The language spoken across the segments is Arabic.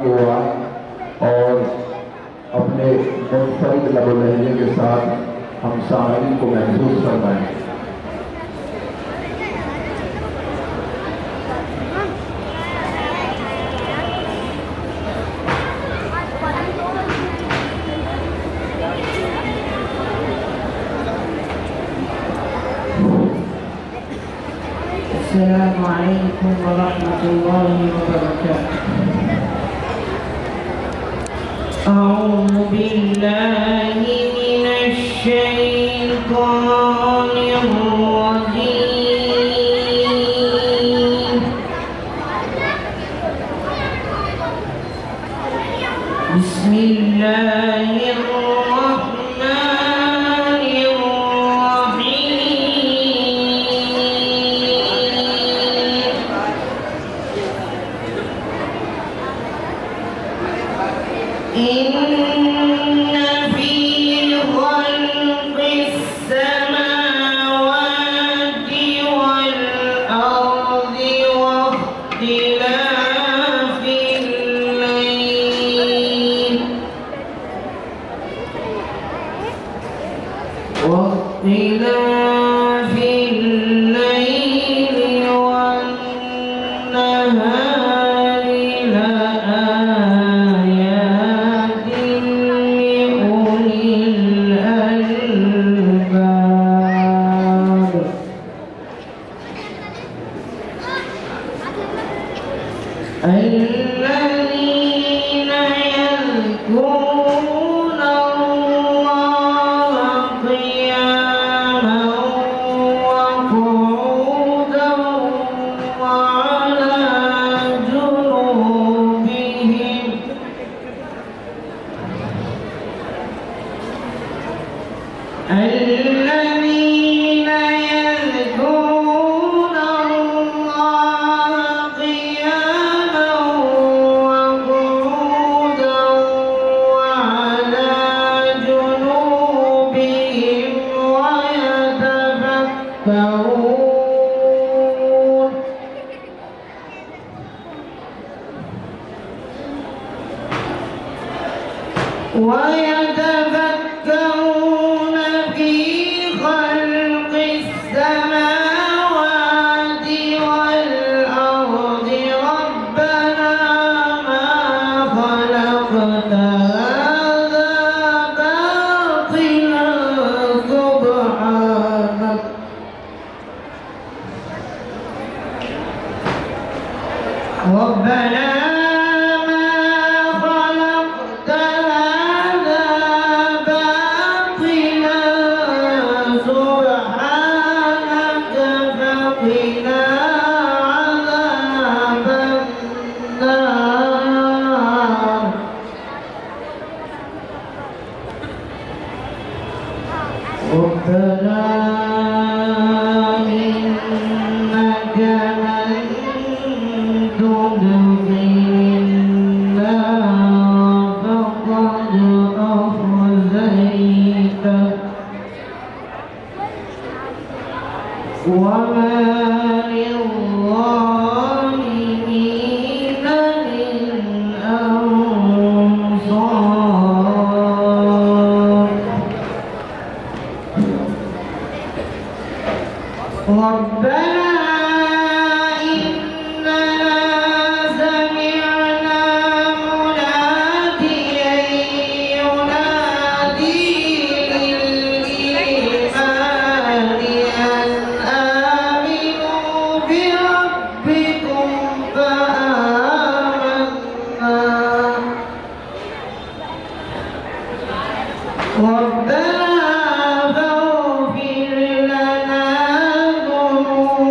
हुआ और अपने मुनफरिद लबो लहजे के साथ हम सामईन को महसूस फरमाएं। السلام عليكم ورحمة الله وبركاته. أعوذ بالله من الشيطان الرجيم. بسم الله الرحمن الرحيم. إن في خلق السماوات والأرض واختلاف الليل والنهار لآيات لأولي الألباب. الذين يذكرون الله قياما وقعودا وعلى جنوبهم. الذين يذكرون الله قياما وقعودا وعلى جنوبهم ويتفكرون في خلق السماوات والأرض ربنا ما خلقت هذا باطلا سبحانك ربنا ربنا إنك من تدخل النار فقد أخزيته وما للظالمين من أنصار. ربنا إننا سمعنا مناديا ينادي للإيمان أن آمنوا بربكم فآمنا. ربنا فاغفر لنا ذنوبنا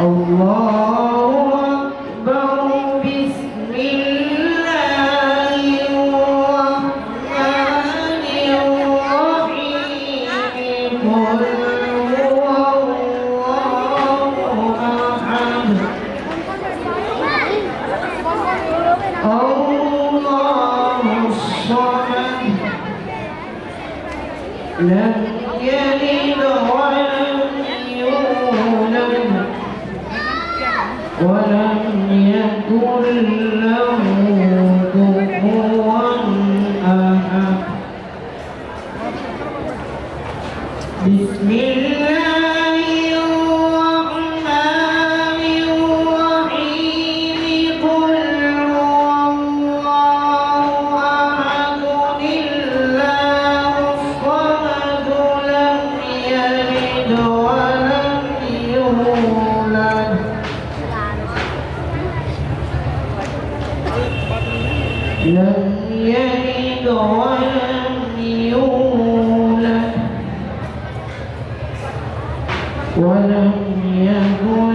الله أكبر بسم الله الرحمن الرحيم قل هو الله أحد الله الصمد لم يلد ولم يولد ولم يكن له كفوا أحد بسم الله الرحمن الرحيم قل هو الله أحد الله الصمد لم يلد ولم يولد لم يلد ولم يولد ولم يكن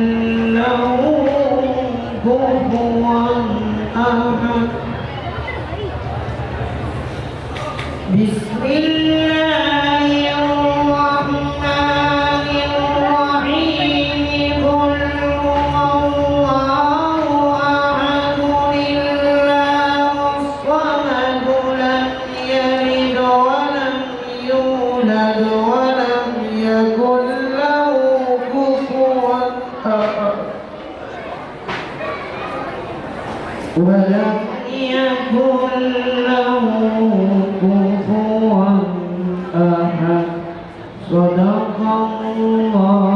له كفوا أحد بسم الله الرحمن الرحيم قل هو الله أحد الله الصمد لم يلد ولم يولد ولم يكن له كفوا أحد ولم يكن له كفوا أحد صدق الله